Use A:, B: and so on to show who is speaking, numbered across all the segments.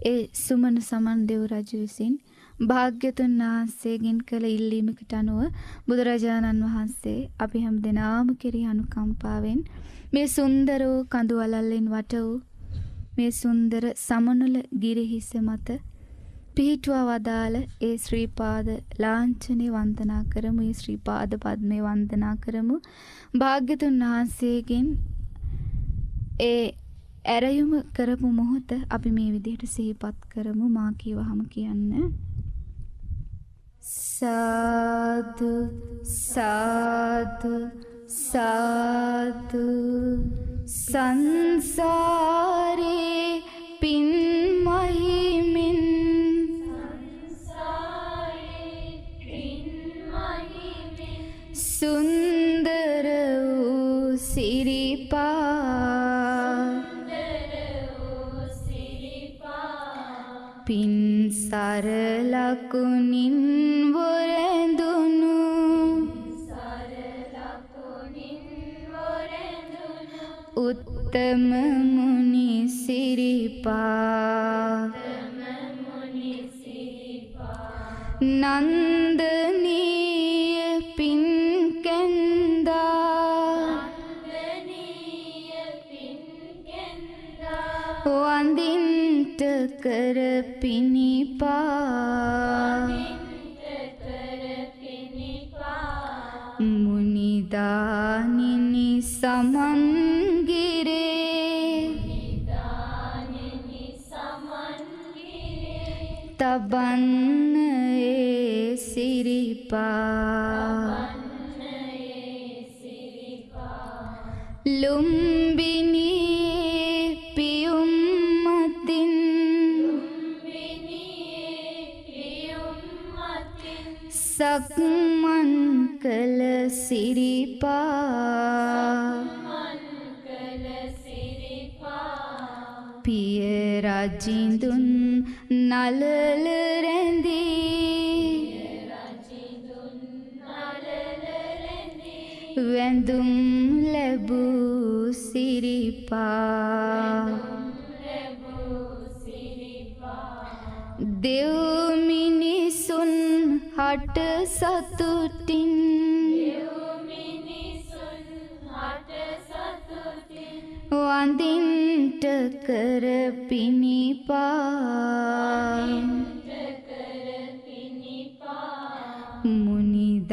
A: ඒ සුමන සමන් දෙව් රජු විසින් භාග්‍යතුන් වහන්සේගෙන් කළ ඉල්ලීමකට අනුව බුදුරජාණන් වහන්සේ අපි හැම දෙනාම කෙරෙහි අනුකම්පාවෙන් මේ සුන්දර වූ කඳු වළල්ලෙන් වට වූ මේ සුන්දර සමනල ගිරිහිස මත පිහිටුවා වදාළ ඒ ශ්‍රී පාද ලාංඡනේ වන්දනා කරමු. ඒ ශ්‍රී පාද පද්මේ වන්දනා කරමු. භාග්‍යතුන් වහන්සේගෙන් ඒ ඇරයුම කරපු මොහොත අපි මේ විදිහට සිහිපත් කරමු. මා කියවහම කියන්න. සාදු සාදු සාදු සංසාරේ පින් මහිමින් සුන්දර වූ සිරිපා පින් සරලකුණින් වරඳුනු උත්තම මුනි සිරිපා නන්දනීය පින් කැන්දා වඳින්ට කර පිණිපා මුනිදානිනි සමන්ගිරේ තබන්න ඒ සිරිපා ලුම්බිනී පියුම් මතින් සක්මන් කළ සිරිපා පිය රජිඳුන් නලල රැඳී වැඳුම් ලැබූ සිරිපා දෙව් මිනිසුන් හට සතුටින් වඳින්ට කර පිණිපා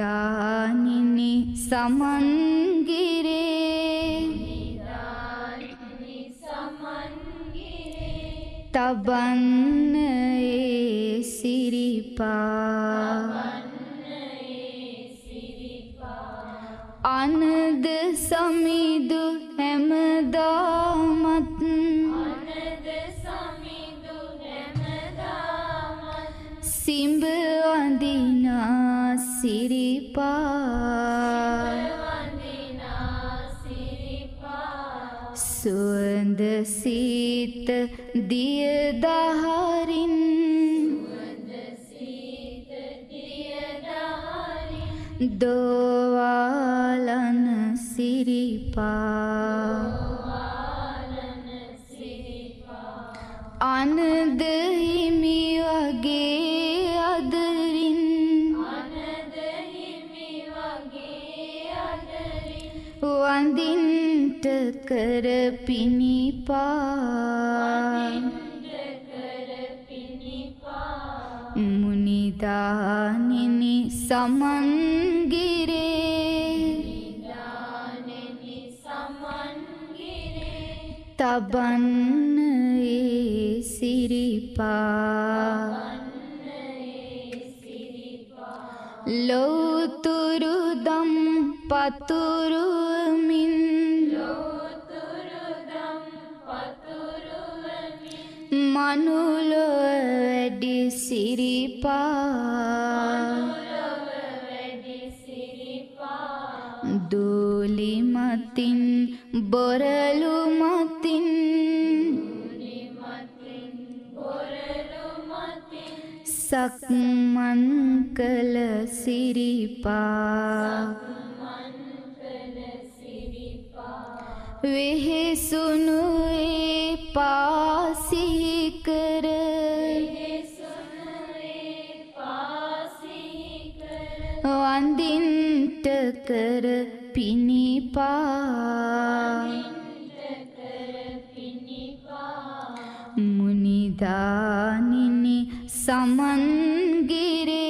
A: මුනිදානිනි සමන්ගිරේ තබන්න ඒ සිරිපා අනද සමිදු හැමදාමත් සිඹ වඳිනා සිරිපා සුවඳ සීත දියදහරින් දෝවාලන සිරිපා අනද හිමි වගේ අදරින් වඳින්ට කර පිණිපා මුනිදානිනි සමන්ගිරේ තබන්න ඒ සිරිපා ලෝතුරු දම් පතුරුමින් මනුලොව වැඩි සිරිපා දූලි මතින් බොරලු මතින් සක්මන් කළ සිරිපා වෙහෙසුණු ඒ පාසිකර වඳින්ට කර පිණිපා මුනිදානිනි සමන්ගිරේ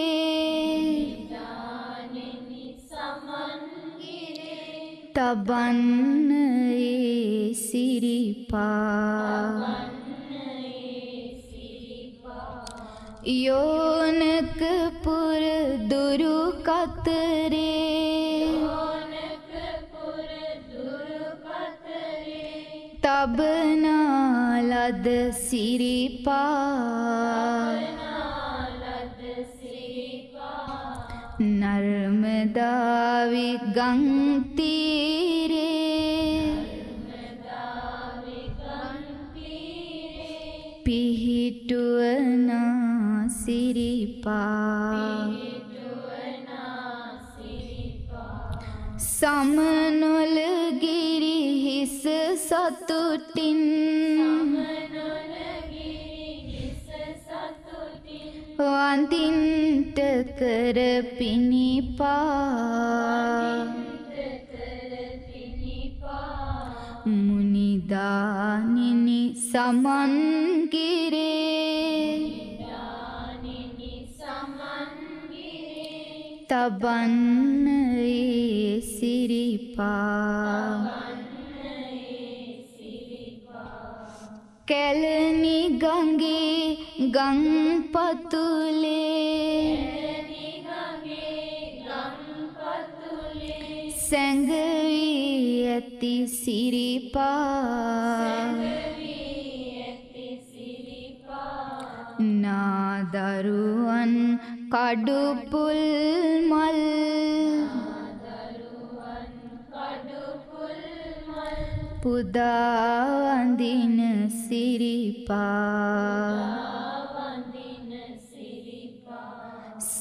A: තබන්න ඒ සිරිපා යෝනක පුර දුරු කතරේ තබනා ලද සිරිපා නර්මදාවි ගං තීරේ පිහිටුවනා සිරිපා සමනොල ගිරි හිස සතුටින් වඳින්ට කර පිණිපා මුනිදානිනි සමන්ගිරේ තබන්න ඒ සිරිපා කැලණි ගඟේ ගං පතුලේ සැඟවී ඇති සිරිපා නාදරුවන් කඩුපුල් මල් පුදා වඳින සිරිපා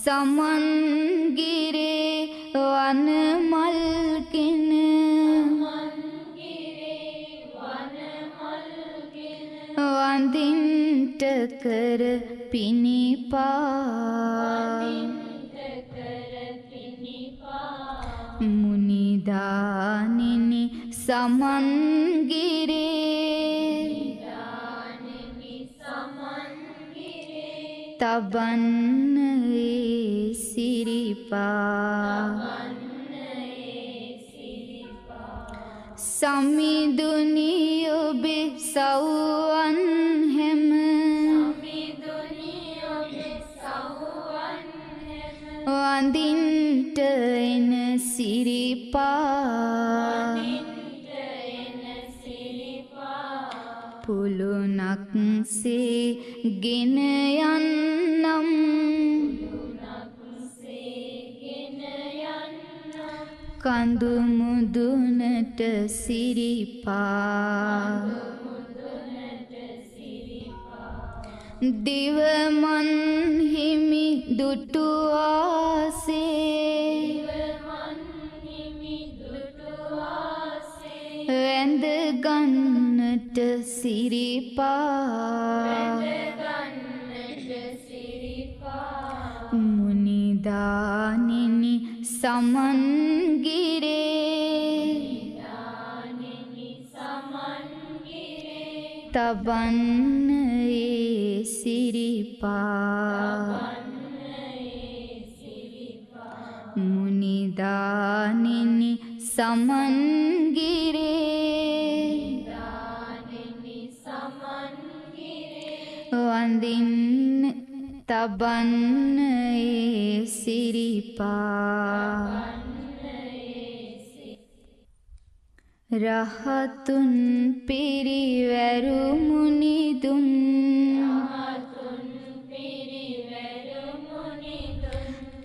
A: සමන්ගිරේ වන මල්ගෙන වඳින්ට කර පිණිපා මුනිදානිනි සමන්ගිරේ තබන්න ඒ සිරිපා සමිඳුනි ඔබේ සව්වන් හැම වඳින්ට එන සිරිපා පුළුනක් සේ ගෙන යන්නම් කඳු මුදුනට සිරිපා දිවමන් හිමි දුටු ආසේ වැඳ ගන්නට සිරිපා මුනිදානිනි සමන්ගිරේ තබන්න ඒ සිරිපා මුනිදානිනි සමන්ගිරේ වඳින්න තබන්න ඒ සිරිපා රහතුන් පිරිවැරු මුනිදුන්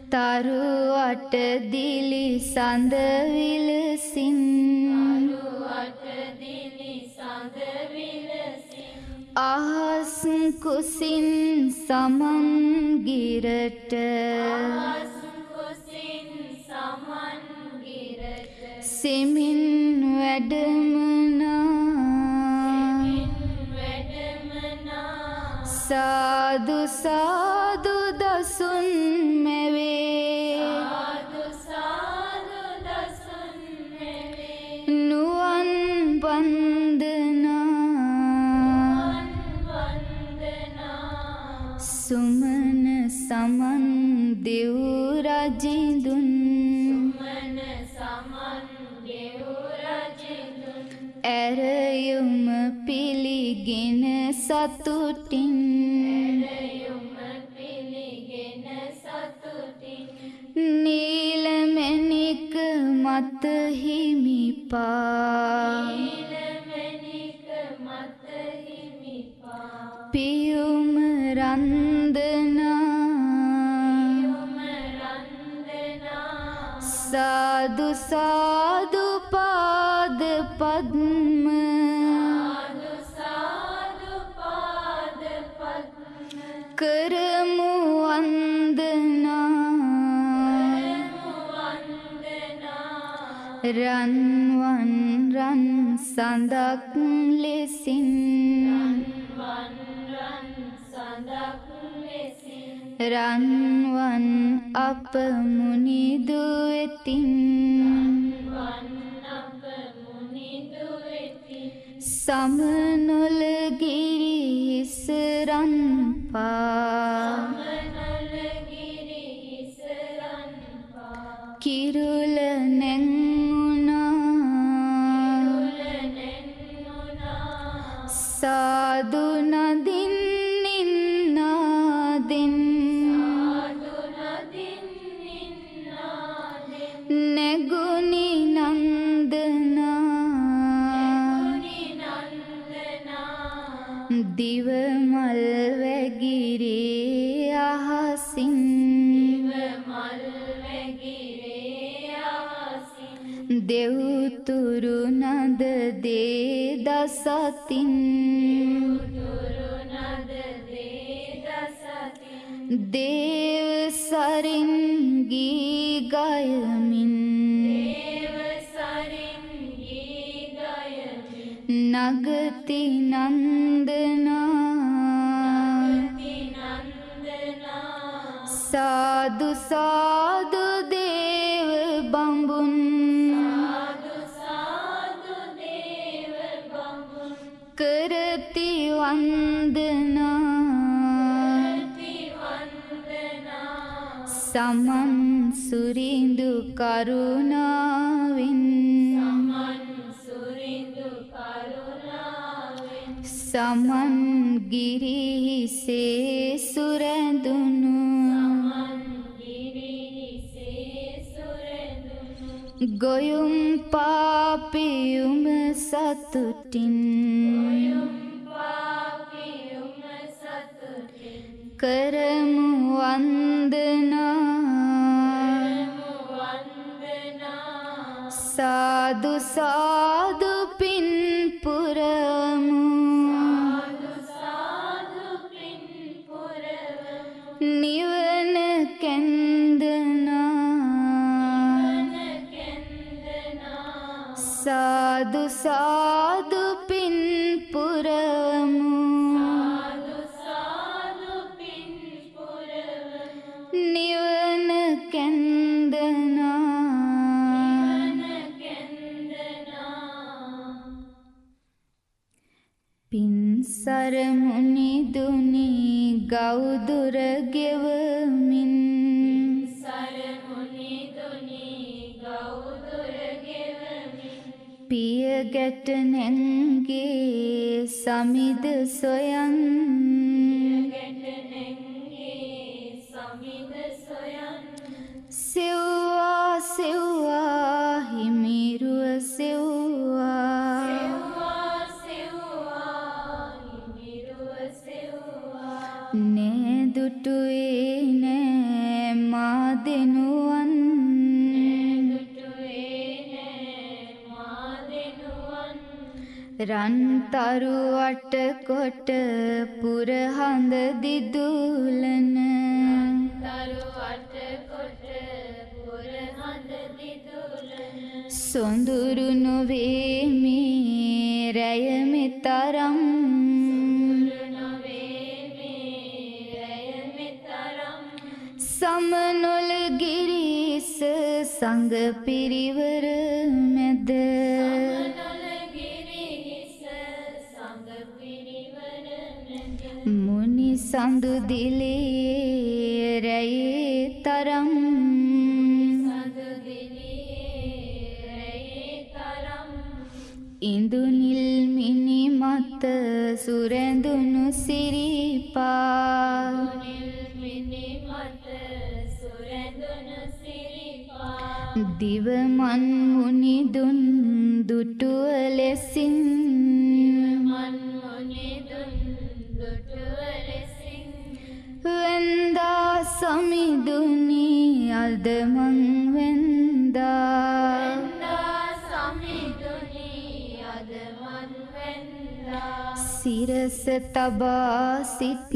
A: තරුවට දිලි සඳ විලසින් අහස් කුසින් සමන්ගිරට සෙමින් වැඩමනා සාදු සාදු දසුන් මැවේ සුමන සමන් දෙව් රජිඳුන් ඇරයුම පිළිගෙන සතුටින් නීලමැණික මත හිමිපා පියුම රන්දනා සාදු සාදු පාද පද්ම කරමු වන්දනා රන්වන් රන් සඳක් ලෙසින් රන්වන් අප මුනිදු වෙතින් සමනොල ගිරිහිස රන්පා කිරුල නැංගුණා සාදු නදින් නින්නාදෙන් නැගුණි නන්දනා දිවමල් වැගිරේ අහසින් දෙව්තුරු නද දේ දසතින් දේව සරින් ගී ගයමින් නගති නන්දනා සාදු සාදු දේව බඹුන් කරති වන්දනා සමන් සුරිඳු කරුණාවෙන් සමන් ගිරිහිසේ සුරැඳුණු ගොයුම් පාපියුම සතුටින් කරමු වන්දනා සාදු සාදු පින් පුරමු නිවන කැන්දනා සාදු සාදු පින් පුරමු නිවන කැන්දනා පින්සර මුනි දුනි ගෞදුර ගෙවමින් පිය ගැට නැංගේ සමිද සොයන් සෙව්වා සෙව්වා හිමිරුව සෙව්වා නෑ දුටුවේ නෑ මා දෙනුවන් රන්තරු අට කොට පුරහඳ දිදුලන සොඳුරු නොවේ මේ රැය මෙතරම් සමනොල ගිරිස සංග පිරිවර මැද මුනි සඳු දිලේ රැයේ තරම් ඉඳුනිල් මිනි මත සුරැඳුණු සිරිපා දිවමන් මුනිදුන් දුටුව ලෙසින් වෙන්දා සමිඳුනි අද මං වෙන්දා සිරස තබා සිත්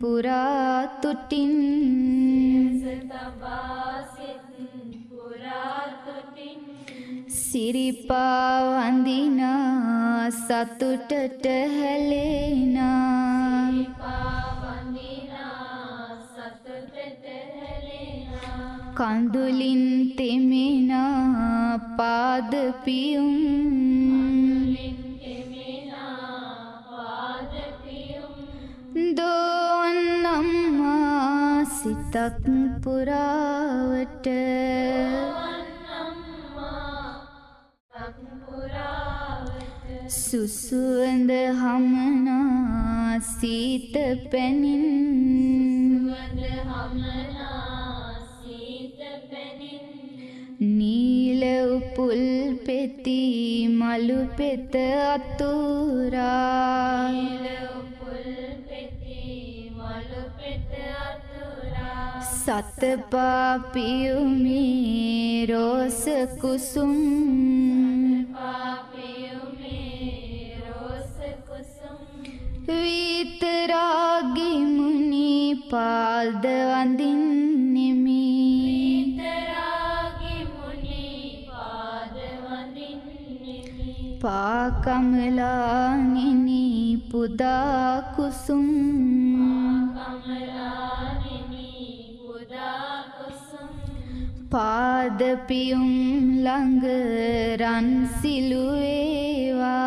A: පුරා තුටින් සිරිපා වඳිනා සතුටට හැලෙනා කඳුලින් තෙමෙනා පාද පියුම් දෝන්නම්මා සිතක් පුරාවට සුසුවඳ හමනා සීත පැනින් නීල උපුල් පෙති මලු පෙත අතුරා සතපා පියුමේ රෝස කුසුම් විතරාගි මුනි පාද වඳින්නෙමි පාකමලානිනි පුදා කුසුම් පාද පියුම් ළඟ රන් සිලුවේවා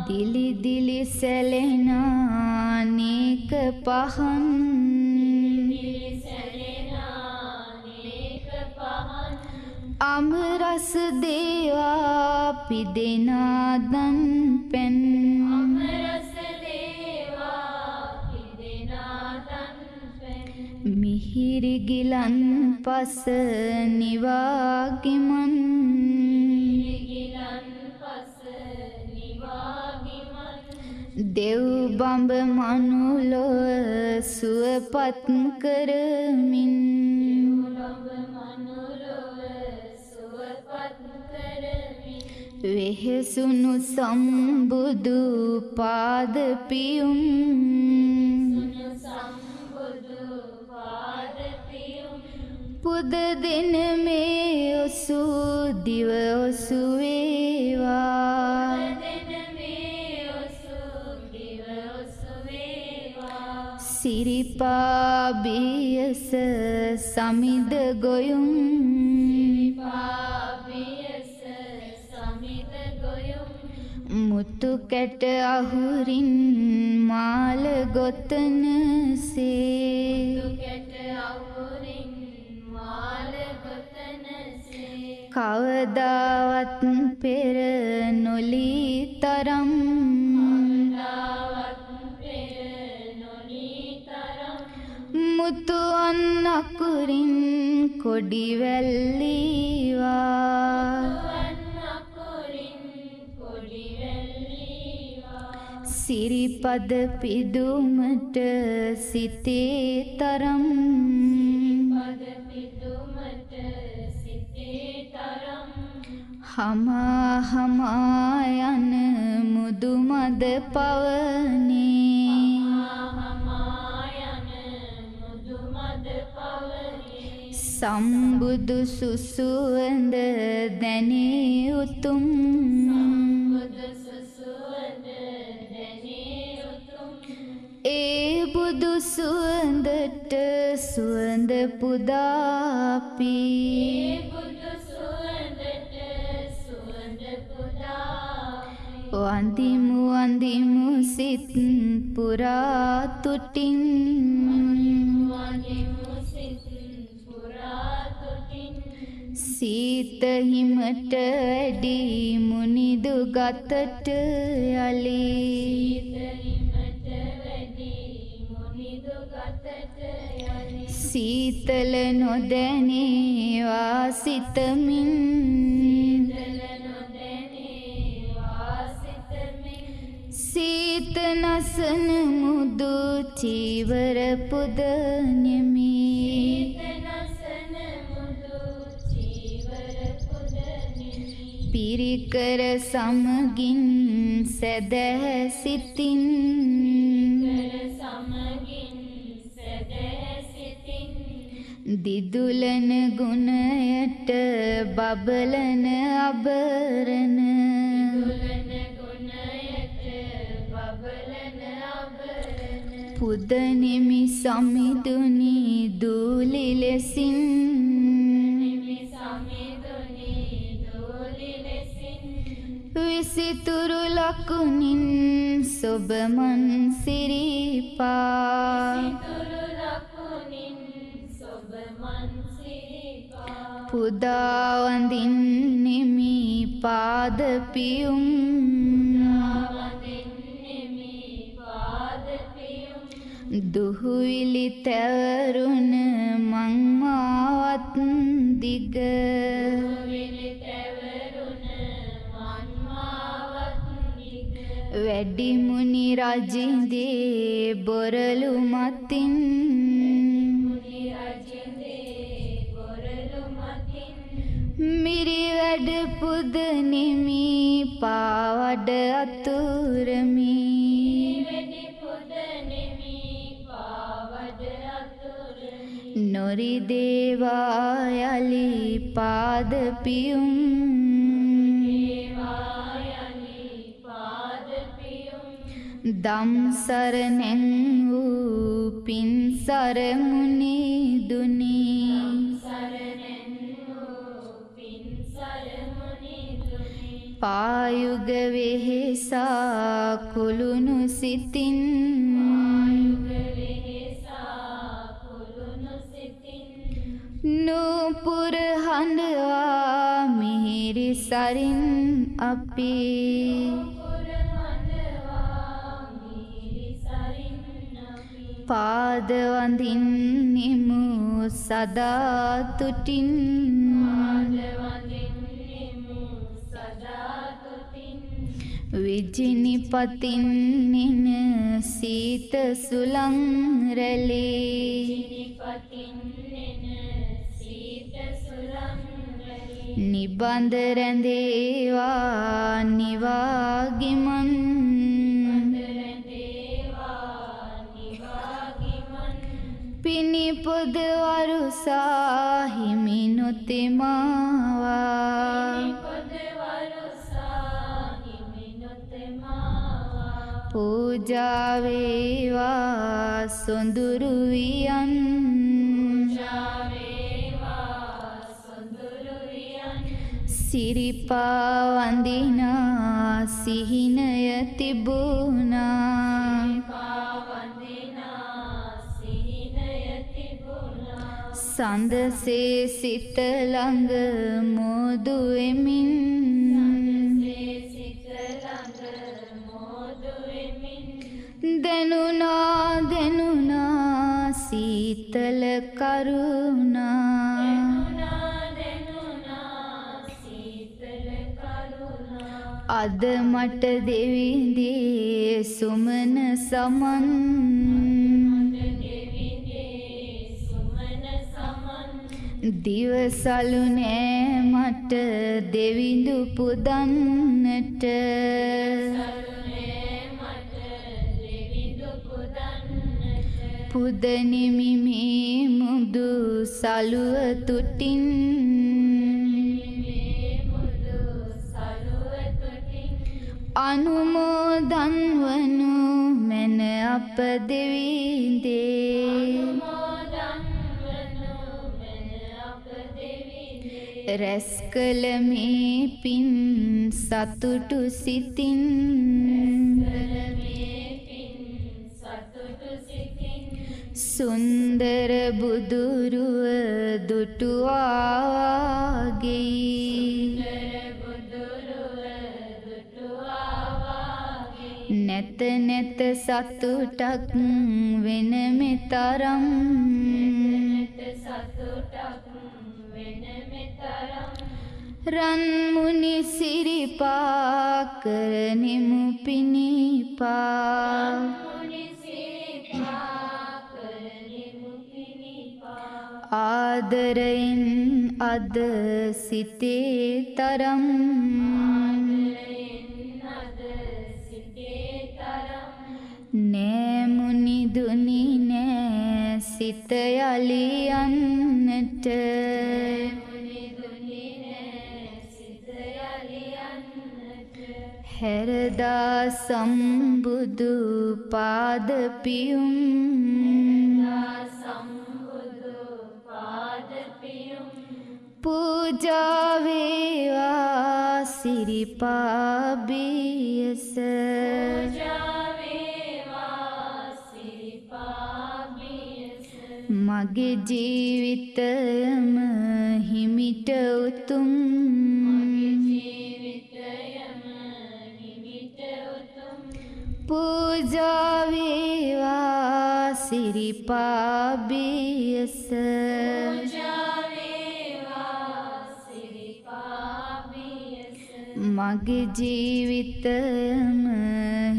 A: දිලි දිලි සැලෙනා නේක පහන් අමරස දේවා පිදෙනා දන් පැන් මිහිරි ගිලන් පස නිවාගිමන් දෙව් බඹ මනුලොව සුවපත් කරමින් වෙහෙසුණු සම්බුදු පාද පියුම් පුද දින මේ ඔසු දිව ඔසු වේවා සිරිපා බියස සමිද ගොයුම් මුතු කැට අහුරින් මාල ගොතනසේ කවදාවත් පෙර නොලී තරම් මුතු අන්නකුරින් කොඩි වැල්ලීවා සිරිපද පිදුමට සිතේ තරම් හමා හමා යන මුදුමද පවනේ සම්බුදු සුසුවඳ දැනේ උතුම් ඒ බුදු සුවඳට සුවඳ පුදාපි වඳිමු වඳිමු සිත් පුරා තුටින් සීත හිමට වැඩි මුනිදු ගතට යලි සීතල නොදැනේවා සිතමින් සීත නසන මුදු චීවර පුදනෙමි පිරිකර සමගින් සැදැහැ සිතින් දිදුලන ගුණයට බබලන අබරණ පුදනිමි සමිදුනි දූලි ලෙසින් විසිතුරු ලකුණින් සොබමන් සිරිපා පුදා වඳින්නෙමි පාදපියුම් දුහුවිලි තැවරුණ මංමාවත් දිග වැඩිමුනි රජින්දේ බොරලු මතින් මිරි වැඩ පුදනෙමි පාවඩ අතුරමි නොරිදේවා යලි පාදපියුම් දම්සරණෙන් වූ පින්සර මුනිදුනි පායුග වෙහෙසා කුළුණු සිතින් නූපුර හඬවා මිහිරි සරින් අපි පාද වඳින්නෙමු සදා තුටින් විජිනිපතින් නින සීත සුලං රැළේ නිබඳ රැඳේවා නිවාගිමන් පිනිපොද වරුසා හිමි නොතෙමාවා පූජා වේවා සොඳුරු වියන් සිරිපා වඳිනා සිහිනය තිබුණා සඳසේ සිත ළඟ මෝදු වෙමින් දැනුණා සීතල කරුණා අද මට දෙවිඳේ සුමන සමන් දිවසලු නෑ මට දෙවිඳු පුදන්නට පුදනිමි මේ මුදු සලුව තුටින් අනුමෝදන් වනු මැන අප දෙවිඳේ රැස් කළ මේ පින් සතුටු සිතින් සුන්දර බුදුරුව දුටුවාගේ නැත නැත සතුටක් වෙන මෙතරම් රන්මුනි සිරිපා කරනෙමු පිණිපා ආදරයෙන් අද සිතේ තරම් නෑමුනි දුනි නෑ සිත යලියන්නට හැරදා සම්බුදු පාද පියුම් පූජා වේවා සිරිපා බියස මගේ ජීවිතයම හිමිට උතුම් පූජා වේවා සිරිපා බියස මගේ ජීවිතයම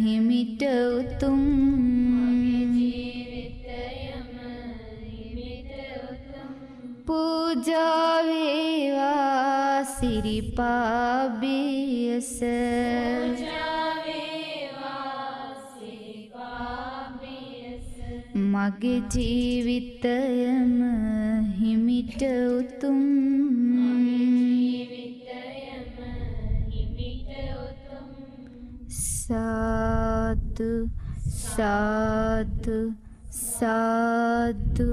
A: හිමිට උතුම් පූජා වේවා සිරිපා බියස මගේ ජීවිතයම හිමිට උතුම් සාදු සාදු සාදු